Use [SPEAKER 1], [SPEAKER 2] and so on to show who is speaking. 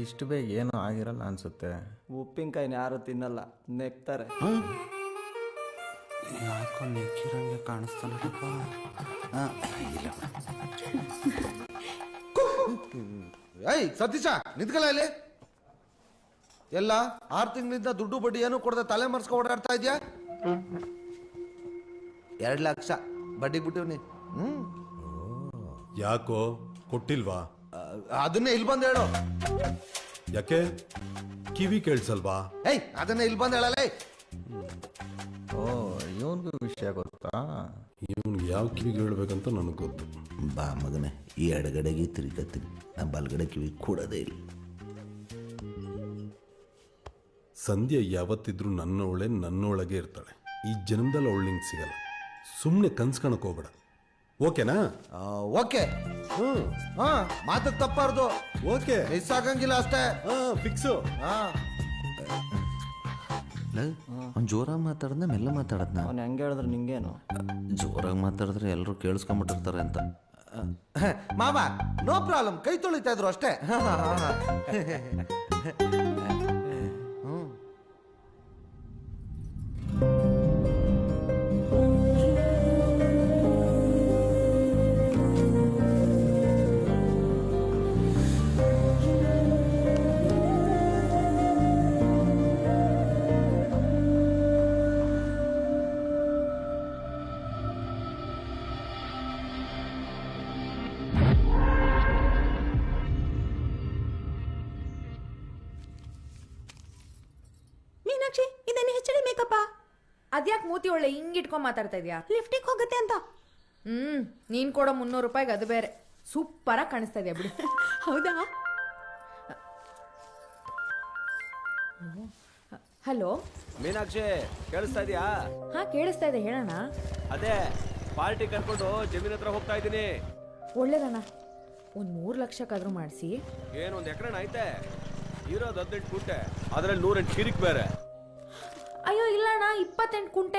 [SPEAKER 1] ಇಷ್ಟು ಬೇಗ ಏನೂ ಆಗಿರಲ್ಲ ಅನ್ಸುತ್ತೆ.
[SPEAKER 2] ಉಪ್ಪಿನಕಾಯಿನ ಯಾರು ತಿನ್ನಲ್ಲ, ನೆಕ್ತಾರೆ.
[SPEAKER 3] ಯಾಕೋ ನೆಕ್ಕಿರಂಗೆ ಕಾಣಿಸ್ತಾನಪ್ಪ. ಇಲ್ಲ
[SPEAKER 4] ಏಯ್ ಸತೀಶ, ನಿಂತ್ಕಲ್ಲ ಇಲ್ಲಿ. ಎಲ್ಲ 6 ತಿಂಗಳಿಂದ ದುಡ್ಡು ಬಡ್ಡಿ ಏನು ಕೊಡದೆ ತಲೆ ಮರ್ಸ್ಕೊ ಓಡಾಡ್ತಾ ಇದೆಯಾ? 2 ಲಕ್ಷ ಬಡ್ಡಿಗೆ ಬಿಟ್ಟಿವ್ನಿ.
[SPEAKER 5] ಯಾಕೋ ಕೊಟ್ಟಿಲ್ವಾ?
[SPEAKER 4] ಅದನ್ನೇ ಇಲ್ಲಿ ಬಂದು ಹೇಳು.
[SPEAKER 5] ಯಾಕೆ ಕಿವಿ ಕೇಳಿಸಲ್ವಾ?
[SPEAKER 4] ಏಯ್ ಅದನ್ನೇ ಇಲ್ಲಿ ಬಂದು ಹೇಳಲ್ಲ.
[SPEAKER 1] ಓ, ಇವನ್ಗೂ ವಿಷಯ ಗೊತ್ತಾ?
[SPEAKER 5] ಇವನ್ಗೆ ಯಾವ ಕಿವಿಗೆ ಹೇಳ್ಬೇಕಂತ ನನಗೆ ಗೊತ್ತು.
[SPEAKER 3] ಬಾ ಮಗನೇ, ಈ ಎಡಗಡೆಗೆ ತಿರುಗತ್ತೀನಿ, ನಮ್ಮ ಬಲಗಡೆ ಕಿವಿ ಕೂಡೋದೇ ಇಲ್ಲ.
[SPEAKER 5] ಸಂಧ್ಯಾ ಯಾವತ್ತಿದ್ರು ನನ್ನೊಳಗೆ ಇರ್ತಾಳೆ. ಈ ಜನ್ಮದಲ್ಲಿ ಅವಳು ನಿಂಗೆ ಸಿಗಲ್ಲ. ಸುಮ್ಮನೆ ಕನ್ಸ್ಕೊಳಕ್ ಹೋಗ್ಬೇಡ, ಓಕೆನಾ?
[SPEAKER 4] ಓಕೆ. ಹಾ, ಮಾತಕ್ಕೆ ತಪ್ಪಾರ್ದು.
[SPEAKER 5] ಓಕೆ,
[SPEAKER 4] ಮಿಸ್ ಆಗಂಗಿಲ್ಲ ಅಷ್ಟೇ.
[SPEAKER 5] ಫಿಕ್ಸು.
[SPEAKER 3] ಅವ್ನು ಜೋರಾಗಿ ಮಾತಾಡದ್ನ ಮೆಲ್ಲ ಮಾತಾಡದ್ನ?
[SPEAKER 2] ಅವ್ನು ಹೆಂಗೆ ಹೇಳಿದ್ರೆ ನಿಂಗೇನು?
[SPEAKER 3] ಜೋರಾಗಿ ಮಾತಾಡಿದ್ರೆ ಎಲ್ಲರೂ ಕೇಳಿಸ್ಕೊಂಬಿಟ್ಟಿರ್ತಾರೆ ಅಂತ.
[SPEAKER 4] ಮಾವ ನೋ ಪ್ರಾಬ್ಲಮ್, ಕೈ ತೊಳಿತಾ ಇದ್ರು ಅಷ್ಟೇ.
[SPEAKER 6] ಮೀನಾಕ್ಷಿ, ಇದನ್ನ ಹೆಚ್ಚಡಿ ಮೇಕಪ್ಪ. ಅದ್ಯಾಕೆ ಮೂತಿ ಒಳ್ಳೆ ಹಿಂಗಿಟ್ಕೊಂಡ್ ಮಾತಾಡ್ತಾ ಇದೀಯಾ? ಲಿಫ್ಟಿಗೆ ಹೋಗುತ್ತೆ ಅಂತ. ನೀನ್ ಕೊಡೋ 300 ರೂಪಾಯಿಗೆ ಅದು ಬೇರೆ. ಸೂಪರ್ ಆಗಿ ಕಾಣಿಸ್ತಾ ಇದೆಯಾ ಬಿಡು. ಹೌದಾ? ಹಲೋ
[SPEAKER 7] ಮೀನಾಕ್ಷಿ, ಕೇಳಿಸ್ತಾ ಇದೆಯಾ?
[SPEAKER 6] ಹಾ, ಕೇಳಿಸ್ತಾ ಇದೆ, ಹೇಳೋಣ.
[SPEAKER 7] ಅದೇ ಪಾರ್ಟಿ ಕರ್ಕೊಂಡು ಜಮೀನ್ ಹತ್ರ ಹೋಗ್ತಾ ಇದ್ದೀನಿ.
[SPEAKER 6] ಒಳ್ಳೇದಣ್ಣ, ಒಂದ್ 3 ಲಕ್ಷಕ್ಕಾದ್ರೂ ಮಾಡಿಸಿ.
[SPEAKER 7] ಏನೊಂದು ಎಕರೆನ ಐತೆ, ಇರೋದು 18 ಕುಂಟೆ, ಅದ್ರಲ್ಲಿ 108 ಕಿರಿಕ್ ಬೇರೆ.
[SPEAKER 6] ಅಯ್ಯೋ ಇಲ್ಲಣ್ಣ, 28 ಕುಂಟೆ.